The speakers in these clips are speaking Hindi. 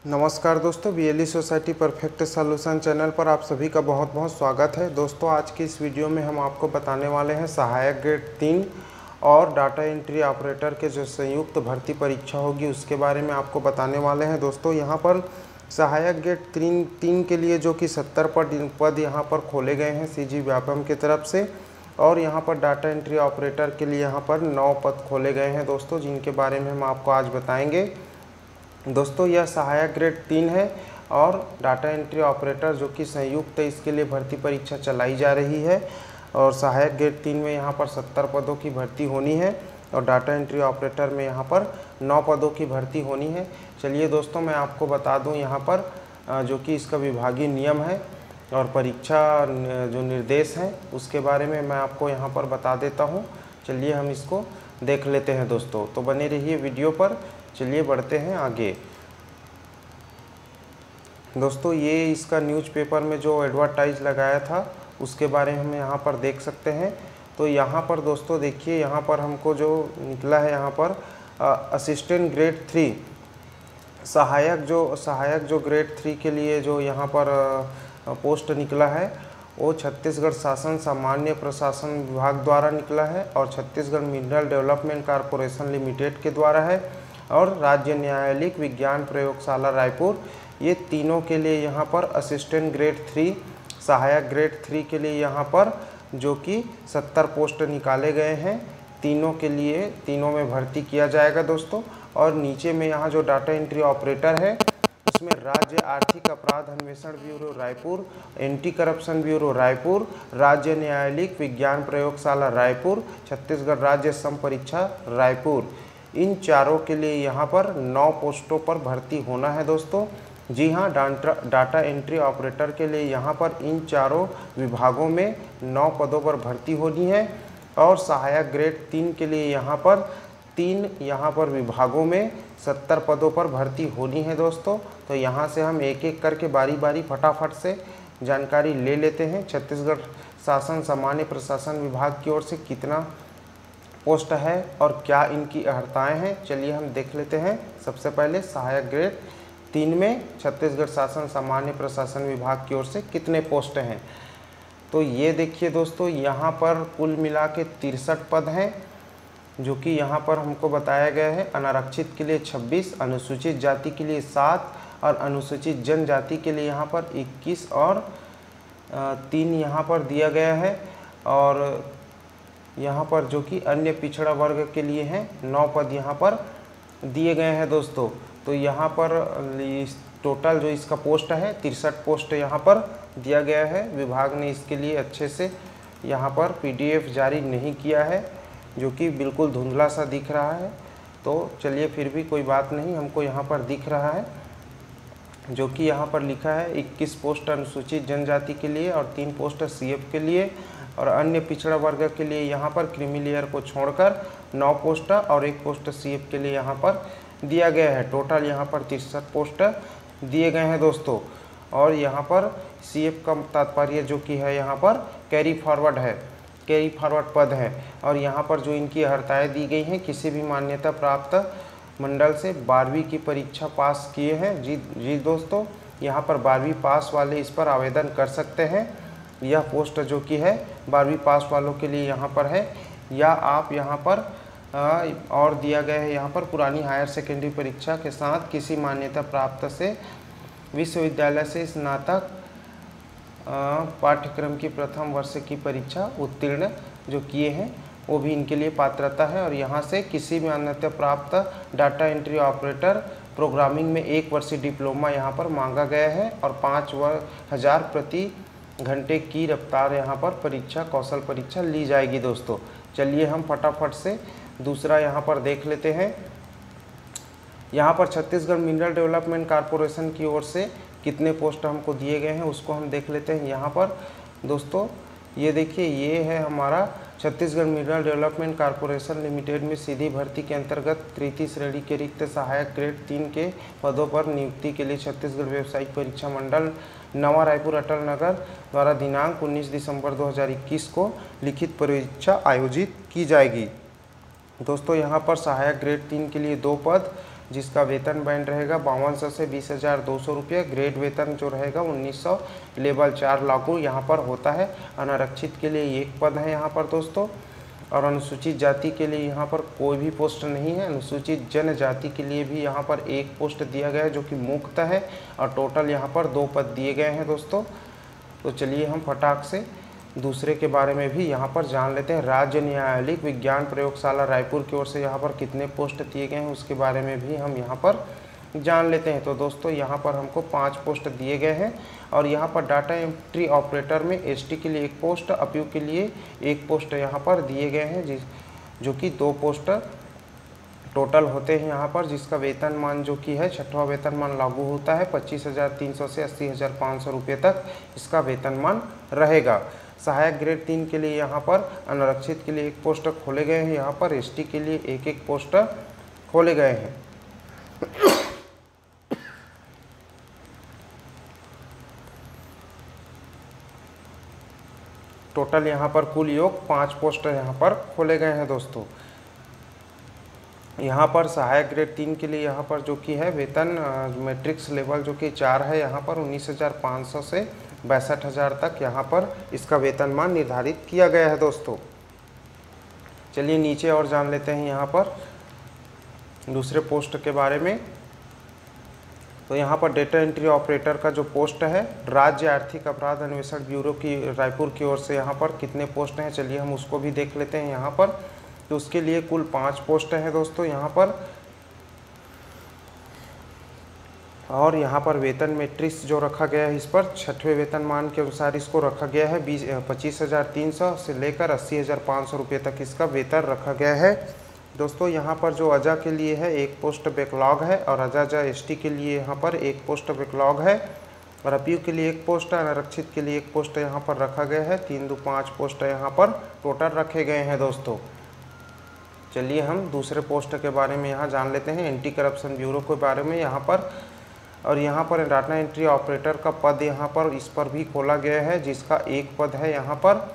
नमस्कार दोस्तों, BLE society perfect solution channel पर आप सभी का बहुत बहुत स्वागत है। दोस्तों, आज की इस वीडियो में हम आपको बताने वाले हैं सहायक ग्रेड 3 और डाटा एंट्री ऑपरेटर के जो संयुक्त भर्ती परीक्षा होगी उसके बारे में आपको बताने वाले हैं। दोस्तों, यहाँ पर सहायक ग्रेड 3 के लिए जो कि 70 पद यहाँ पर खोले गए हैं सीजी व्यापम की तरफ से, और यहाँ पर डाटा एंट्री ऑपरेटर के लिए यहाँ पर 9 पद खोले गए हैं दोस्तों, जिनके बारे में हम आपको आज बताएंगे। दोस्तों, यह सहायक ग्रेड 3 है और डाटा एंट्री ऑपरेटर जो कि संयुक्त है, इसके लिए भर्ती परीक्षा चलाई जा रही है। और सहायक ग्रेड 3 में यहाँ पर 70 पदों की भर्ती होनी है और डाटा एंट्री ऑपरेटर में यहाँ पर 9 पदों की भर्ती होनी है। चलिए दोस्तों, मैं आपको बता दूँ यहाँ पर जो कि इसका विभागीय नियम है और परीक्षा जो निर्देश हैं उसके बारे में मैं आपको यहाँ पर बता देता हूँ। चलिए हम इसको देख लेते हैं दोस्तों, तो बने रहिए वीडियो पर। चलिए बढ़ते हैं आगे। दोस्तों, ये इसका न्यूज़पेपर में जो एडवर्टाइज लगाया था उसके बारे में हम यहाँ पर देख सकते हैं। तो यहाँ पर दोस्तों देखिए, यहाँ पर हमको जो निकला है यहाँ पर असिस्टेंट ग्रेड 3 सहायक जो ग्रेड 3 के लिए जो यहाँ पर पोस्ट निकला है वो छत्तीसगढ़ शासन सामान्य प्रशासन विभाग द्वारा निकला है और Chhattisgarh mineral development corporation limited के द्वारा है और राज्य न्यायालयिक विज्ञान प्रयोगशाला रायपुर, ये तीनों के लिए यहाँ पर असिस्टेंट ग्रेड 3 सहायक ग्रेड 3 के लिए यहाँ पर जो कि 70 पोस्ट निकाले गए हैं। तीनों के लिए तीनों में भर्ती किया जाएगा दोस्तों। और नीचे में यहाँ जो डाटा एंट्री ऑपरेटर है उसमें राज्य आर्थिक अपराध अन्वेषण bureau Raipur, anti corruption bureau Raipur, राज्य न्यायालयिक विज्ञान प्रयोगशाला रायपुर, छत्तीसगढ़ राज्य सम परीक्षा रायपुर, इन चारों के लिए यहाँ पर 9 पोस्टों पर भर्ती होना है दोस्तों। जी हाँ, डाटा एंट्री ऑपरेटर के लिए यहाँ पर इन चारों विभागों में 9 पदों पर भर्ती होनी है और सहायक ग्रेड 3 के लिए यहाँ पर विभागों में 70 पदों पर भर्ती होनी है दोस्तों। तो यहाँ से हम एक एक करके बारी बारी फटाफट से जानकारी ले लेते हैं। छत्तीसगढ़ शासन सामान्य प्रशासन विभाग की ओर से कितना पोस्ट है और क्या इनकी अर्हताएँ हैं, चलिए हम देख लेते हैं। सबसे पहले सहायक ग्रेड 3 में छत्तीसगढ़ शासन सामान्य प्रशासन विभाग की ओर से कितने पोस्ट हैं। तो ये देखिए दोस्तों, यहाँ पर कुल मिला के 63 पद हैं जो कि यहाँ पर हमको बताया गया है। अनारक्षित के लिए 26, अनुसूचित जाति के लिए 7 और अनुसूचित जनजाति के लिए यहाँ पर 21 और 3 यहाँ पर दिया गया है। और यहाँ पर जो कि अन्य पिछड़ा वर्ग के लिए हैं 9 पद यहाँ पर दिए गए हैं दोस्तों। तो यहाँ पर टोटल जो इसका पोस्ट है 63 पोस्ट यहाँ पर दिया गया है। विभाग ने इसके लिए अच्छे से यहाँ पर PDF जारी नहीं किया है, जो कि बिल्कुल धुंधला सा दिख रहा है। तो चलिए फिर भी कोई बात नहीं, हमको यहाँ पर दिख रहा है जो कि यहाँ पर लिखा है 21 पोस्ट अनुसूचित जनजाति के लिए और 3 पोस्ट CF के लिए और अन्य पिछड़ा वर्ग के लिए यहाँ पर क्रीमी लेयर को छोड़कर 9 पोस्ट और 1 पोस्ट CF के लिए यहाँ पर दिया गया है। टोटल यहाँ पर 63 पोस्ट दिए गए हैं दोस्तों। और यहाँ पर CF का तात्पर्य जो कि है यहाँ पर कैरी फॉरवर्ड पद है। और यहाँ पर जो इनकी अर्हताएँ दी गई हैं, किसी भी मान्यता प्राप्त मंडल से 12वीं की परीक्षा पास किए हैं। जी दोस्तों, यहाँ पर 12वीं पास वाले इस पर आवेदन कर सकते हैं। यह पोस्ट जो कि है 12वीं पास वालों के लिए यहाँ पर है, या आप यहाँ पर और दिया गया है यहाँ पर पुरानी हायर सेकेंडरी परीक्षा के साथ किसी मान्यता प्राप्त से विश्वविद्यालय से स्नातक पाठ्यक्रम की प्रथम वर्ष की परीक्षा उत्तीर्ण जो किए हैं वो भी इनके लिए पात्रता है। और यहाँ से किसी भी मान्यता प्राप्त डाटा एंट्री ऑपरेटर प्रोग्रामिंग में 1 वर्षीय डिप्लोमा यहाँ पर मांगा गया है और 5,000 प्रति घंटे की रफ्तार यहाँ पर कौशल परीक्षा ली जाएगी दोस्तों। चलिए हम फटाफट से दूसरा यहाँ पर देख लेते हैं। यहाँ पर छत्तीसगढ़ मिनरल डेवलपमेंट कॉरपोरेशन की ओर से कितने पोस्ट हमको दिए गए हैं उसको हम देख लेते हैं। यहाँ पर दोस्तों ये देखिए, ये है हमारा Chhattisgarh mineral development corporation limited में सीधी भर्ती के अंतर्गत तृतीय श्रेणी के रिक्त सहायक ग्रेड 3 के पदों पर नियुक्ति के लिए छत्तीसगढ़ व्यावसायिक परीक्षा मंडल नवा रायपुर अटल नगर द्वारा दिनांक 19 दिसंबर 2021 को लिखित परीक्षा आयोजित की जाएगी। दोस्तों, यहाँ पर सहायक ग्रेड 3 के लिए 2 पद जिसका वेतन बैंड रहेगा 5200 से 20,200 रुपये। ग्रेड वेतन जो रहेगा 1900। लेवल 4 लागू यहाँ पर होता है। अनारक्षित के लिए 1 पद है यहाँ पर दोस्तों, और अनुसूचित जाति के लिए यहाँ पर कोई भी पोस्ट नहीं है। अनुसूचित जनजाति के लिए भी यहाँ पर 1 पोस्ट दिया गया है जो कि मुक्त है, और टोटल यहाँ पर 2 पद दिए गए हैं दोस्तों। तो चलिए हम फटाक से दूसरे के बारे में भी यहाँ पर जान लेते हैं। राज्य न्यायालयिक विज्ञान प्रयोगशाला रायपुर की ओर से यहाँ पर कितने पोस्ट दिए गए हैं उसके बारे में भी हम यहाँ पर जान लेते हैं। तो दोस्तों यहाँ पर हमको 5 पोस्ट दिए गए हैं, और यहाँ पर डाटा एंट्री ऑपरेटर में एसटी के लिए 1 पोस्ट, अपीयू के लिए 1 पोस्ट यहाँ पर दिए गए हैं, जो कि 2 पोस्ट टोटल होते हैं यहाँ पर, जिसका वेतनमान जो कि है 6वां वेतनमान लागू होता है। 25,300 से 80,500 रुपये तक इसका वेतनमान रहेगा। सहायक ग्रेड 3 के लिए यहाँ पर अनारक्षित के लिए 1 पोस्ट खोले गए हैं, यहाँ पर एसटी के लिए 1-1 पोस्ट खोले गए हैं। टोटल यहाँ पर कुल योग 5 पोस्ट यहाँ पर खोले गए हैं दोस्तों। यहाँ पर सहायक ग्रेड 3 के लिए यहाँ पर जो कि है वेतन मैट्रिक्स लेवल जो कि 4 है, यहाँ पर 19,500 से 62,000 तक यहाँ पर इसका वेतनमान निर्धारित किया गया है दोस्तों। चलिए नीचे और जान लेते हैं यहाँ पर दूसरे पोस्ट के बारे में। तो यहाँ पर डेटा एंट्री ऑपरेटर का जो पोस्ट है, राज्य आर्थिक अपराध अन्वेषण ब्यूरो की रायपुर की ओर से यहाँ पर कितने पोस्ट हैं, चलिए हम उसको भी देख लेते हैं यहाँ पर। तो उसके लिए कुल 5 पोस्ट हैं दोस्तों यहाँ पर, और यहाँ पर वेतन मैट्रिक्स जो रखा गया है इस पर 6वें वेतनमान के अनुसार इसको रखा गया है। 25,300 से लेकर 80,500 रुपये तक इसका वेतन रखा गया है दोस्तों। यहाँ पर जो अजा के लिए है 1 पोस्ट बैकलॉग है, और अजा एसटी के लिए यहाँ पर 1 पोस्ट बैकलॉग है, और अपीयू के लिए 1 पोस्ट, अनारक्षित के लिए 1 पोस्ट यहाँ पर रखा गया है। 3-2-5 पोस्ट यहाँ पर टोटल रखे गए हैं दोस्तों। चलिए हम दूसरे पोस्ट के बारे में यहाँ जान लेते हैं, एंटी करप्शन ब्यूरो के बारे में यहाँ पर। और यहाँ पर डाटा एंट्री ऑपरेटर का पद यहाँ पर इस पर भी खोला गया है, जिसका 1 पद है यहाँ पर।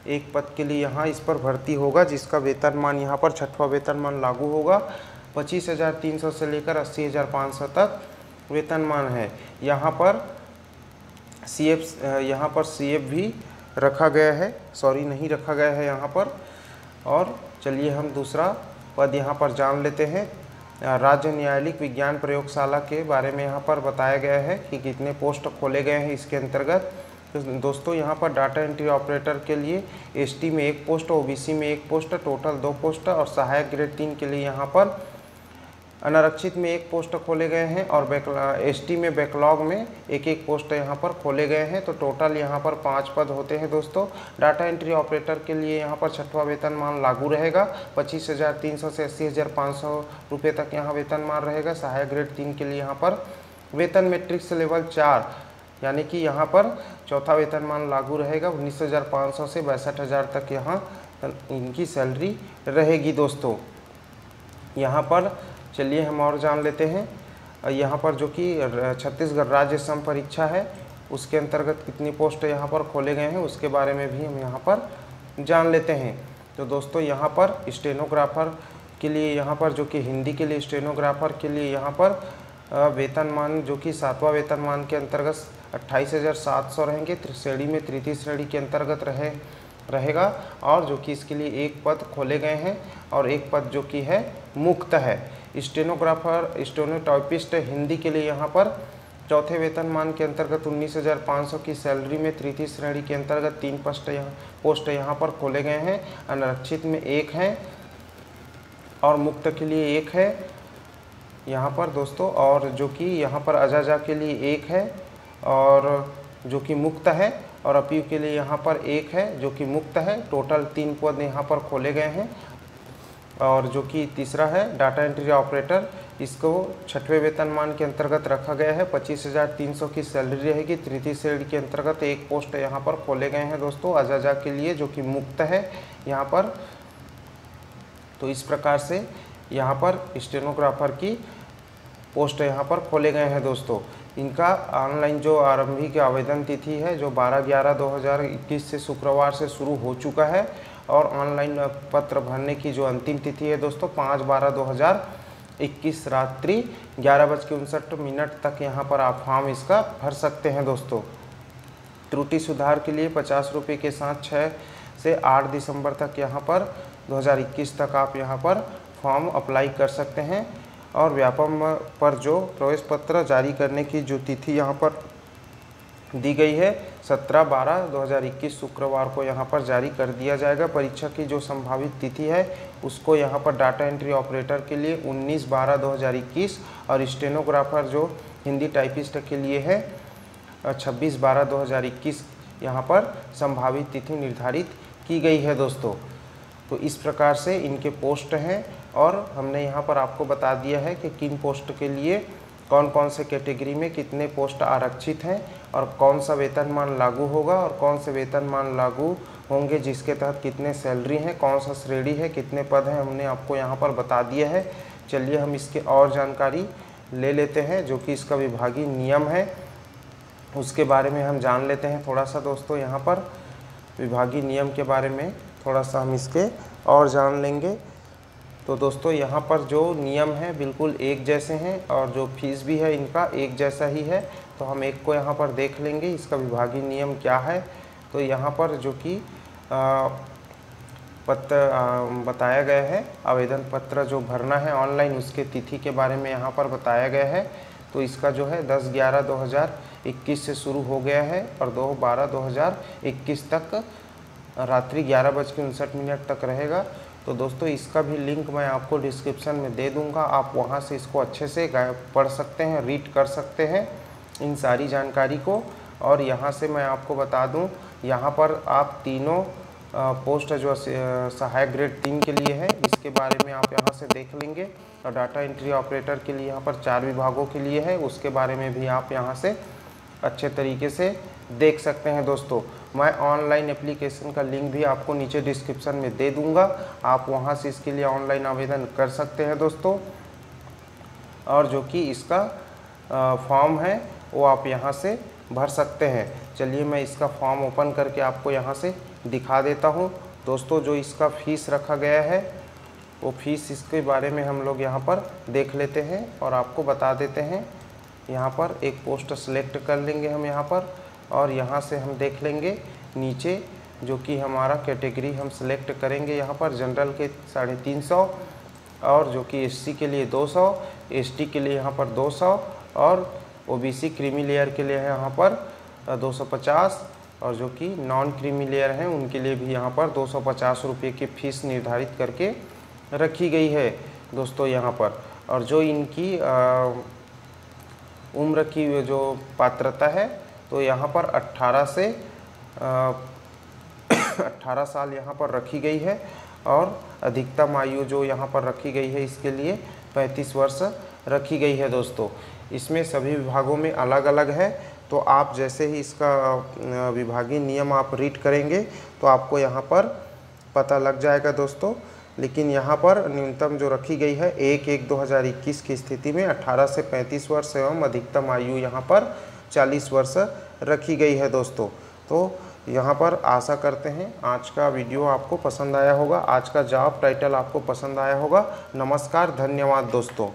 1 पद के लिए यहाँ इस पर भर्ती होगा, जिसका वेतनमान यहाँ पर 6वां वेतनमान लागू होगा। 25,300 से लेकर 80,500 तक वेतनमान है। यहाँ पर सीएफ भी रखा गया है, सॉरी नहीं रखा गया है यहाँ पर। और चलिए हम दूसरा पद यहाँ पर जान लेते हैं। राज्य न्यायालयिक विज्ञान प्रयोगशाला के बारे में यहाँ पर बताया गया है कि कितने पोस्ट खोले गए हैं इसके अंतर्गत। तो दोस्तों यहाँ पर डाटा एंट्री ऑपरेटर के लिए एसटी में 1 पोस्ट, ओबीसी में 1 पोस्ट, टोटल 2 पोस्ट, और सहायक ग्रेड 3 के लिए यहाँ पर अनारक्षित में 1 पोस्ट खोले गए हैं, और एसटी में बैकलॉग में 1-1 पोस्ट यहाँ पर खोले गए हैं। तो टोटल यहाँ पर 5 पद होते हैं दोस्तों। डाटा एंट्री ऑपरेटर के लिए यहाँ पर 6वां वेतनमान लागू रहेगा। 25,300 से 80,500 रुपये तक यहाँ वेतनमान रहेगा। सहायक ग्रेड 3 के लिए यहाँ पर वेतन मैट्रिक्स लेवल 4 यानी कि यहाँ पर 4था वेतनमान लागू रहेगा। 19,500 से 62,000 तक यहाँ इनकी सैलरी रहेगी दोस्तों। यहाँ पर चलिए हम और जान लेते हैं। यहाँ पर जो कि छत्तीसगढ़ राज्य सम परीक्षा है उसके अंतर्गत कितनी पोस्ट यहाँ पर खोले गए हैं उसके बारे में भी हम यहाँ पर जान लेते हैं। तो दोस्तों यहाँ पर स्टेनोग्राफर के लिए यहाँ पर जो कि हिंदी के लिए स्टेनोग्राफर के लिए यहाँ पर वेतनमान जो कि 7वां वेतनमान के अंतर्गत 28,700 रहेंगे। श्रेणी में तृतीय श्रेणी के अंतर्गत रहेगा, और जो कि इसके लिए 1 पद खोले गए हैं, और 1 पद जो कि है मुक्त है। स्टेनोग्राफर स्टेनोटाइपिस्ट हिंदी के लिए यहाँ पर 4थे वेतनमान के अंतर्गत 19,500 की सैलरी में तृतीय श्रेणी के अंतर्गत 3 पोस्ट यहाँ पर खोले गए हैं। अनारक्षित में 1 है, और मुक्त के लिए 1 है यहाँ पर दोस्तों, और जो कि यहाँ पर अजाजा के लिए 1 है और जो कि मुक्त है, और अपीयू के लिए यहाँ पर 1 है जो कि मुक्त है। टोटल 3 पद यहाँ पर खोले गए हैं। और जो कि तीसरा है डाटा एंट्री ऑपरेटर, इसको 6वें वेतनमान के अंतर्गत रखा गया है। 25,300 की सैलरी रहेगी। तृतीय श्रेणी के अंतर्गत 1 पोस्ट यहाँ पर खोले गए हैं दोस्तों अजाजा के लिए, जो कि मुक्त है यहाँ पर। तो इस प्रकार से यहाँ पर स्टेनोग्राफर की पोस्ट यहाँ पर खोले गए हैं दोस्तों। इनका ऑनलाइन जो आरंभिक आवेदन तिथि है जो 12/11/2021 से शुक्रवार से शुरू हो चुका है, और ऑनलाइन पत्र भरने की जो अंतिम तिथि है दोस्तों 5/12/2021 21 रात्रि 11:59 तक यहाँ पर आप फॉर्म इसका भर सकते हैं दोस्तों। त्रुटि सुधार के लिए 50 रुपये के साथ 6 से 8 दिसंबर तक यहाँ पर 2021 तक आप यहाँ पर फॉर्म अप्लाई कर सकते हैं। और व्यापम पर जो प्रवेश पत्र जारी करने की जो तिथि यहाँ पर दी गई है 17/12/2021 शुक्रवार को यहाँ पर जारी कर दिया जाएगा। परीक्षा की जो संभावित तिथि है उसको यहाँ पर डाटा एंट्री ऑपरेटर के लिए 19/12/2021 और स्टेनोग्राफर जो हिंदी टाइपिस्ट के लिए है 26/12/2021 यहाँ पर संभावित तिथि निर्धारित की गई है दोस्तों। तो इस प्रकार से इनके पोस्ट हैं और हमने यहाँ पर आपको बता दिया है कि किन पोस्ट के लिए कौन कौन से कैटेगरी में कितने पोस्ट आरक्षित हैं और कौन सा वेतनमान लागू होगा और कौन से वेतनमान लागू होंगे, जिसके तहत कितने सैलरी हैं, कौन सा श्रेणी है, कितने पद हैं, हमने आपको यहाँ पर बता दिया है। चलिए हम इसके और जानकारी ले लेते हैं जो कि इसका विभागीय नियम है उसके बारे में हम जान लेते हैं थोड़ा सा दोस्तों। यहाँ पर विभागीय नियम के बारे में थोड़ा सा हम इसके और जान लेंगे। तो दोस्तों यहाँ पर जो नियम है बिल्कुल एक जैसे हैं और जो फीस भी है इनका एक जैसा ही है। तो हम एक को यहाँ पर देख लेंगे इसका विभागीय नियम क्या है। तो यहाँ पर जो कि बताया गया है आवेदन पत्र जो भरना है ऑनलाइन उसके तिथि के बारे में यहाँ पर बताया गया है। तो इसका जो है 10/11/2021 से शुरू हो गया है और 2/12/2021 तक रात्रि 11:59 तक रहेगा। तो दोस्तों इसका भी लिंक मैं आपको डिस्क्रिप्शन में दे दूंगा, आप वहां से इसको अच्छे से पढ़ सकते हैं, रीड कर सकते हैं इन सारी जानकारी को। और यहां से मैं आपको बता दूं यहां पर आप तीनों पोस्ट जो सहायक ग्रेड 3 के लिए है इसके बारे में आप यहां से देख लेंगे। और डाटा एंट्री ऑपरेटर के लिए यहाँ पर 4 विभागों के लिए है उसके बारे में भी आप यहाँ से अच्छे तरीके से देख सकते हैं दोस्तों। मैं ऑनलाइन एप्लीकेशन का लिंक भी आपको नीचे डिस्क्रिप्शन में दे दूंगा, आप वहां से इसके लिए ऑनलाइन आवेदन कर सकते हैं दोस्तों। और जो कि इसका फॉर्म है वो आप यहां से भर सकते हैं। चलिए मैं इसका फॉर्म ओपन करके आपको यहां से दिखा देता हूं दोस्तों। जो इसका फीस रखा गया है वो फीस इसके बारे में हम लोग यहाँ पर देख लेते हैं और आपको बता देते हैं। यहाँ पर एक पोस्ट सेलेक्ट कर लेंगे हम यहाँ पर और यहाँ से हम देख लेंगे नीचे जो कि हमारा कैटेगरी हम सेलेक्ट करेंगे। यहाँ पर जनरल के 350 और जो कि एससी के लिए 200, एसटी के लिए यहाँ पर 200 और ओबीसी क्रीमी लेयर के लिए है यहाँ पर 250 और जो कि नॉन क्रीमी लेयर हैं उनके लिए भी यहाँ पर 250 रुपये की फ़ीस निर्धारित करके रखी गई है दोस्तों यहाँ पर। और जो इनकी उम्र की जो पात्रता है तो यहाँ पर 18 साल यहाँ पर रखी गई है और अधिकतम आयु जो यहाँ पर रखी गई है इसके लिए 35 वर्ष रखी गई है दोस्तों। इसमें सभी विभागों में अलग अलग है, तो आप जैसे ही इसका विभागीय नियम आप रीड करेंगे तो आपको यहाँ पर पता लग जाएगा दोस्तों। लेकिन यहाँ पर न्यूनतम जो रखी गई है 1/1/2021 की स्थिति में 18 से 35 वर्ष एवं अधिकतम आयु यहाँ पर 40 वर्ष रखी गई है दोस्तों। तो यहाँ पर आशा करते हैं आज का वीडियो आपको पसंद आया होगा, आज का जॉब टाइटल आपको पसंद आया होगा। नमस्कार, धन्यवाद दोस्तों।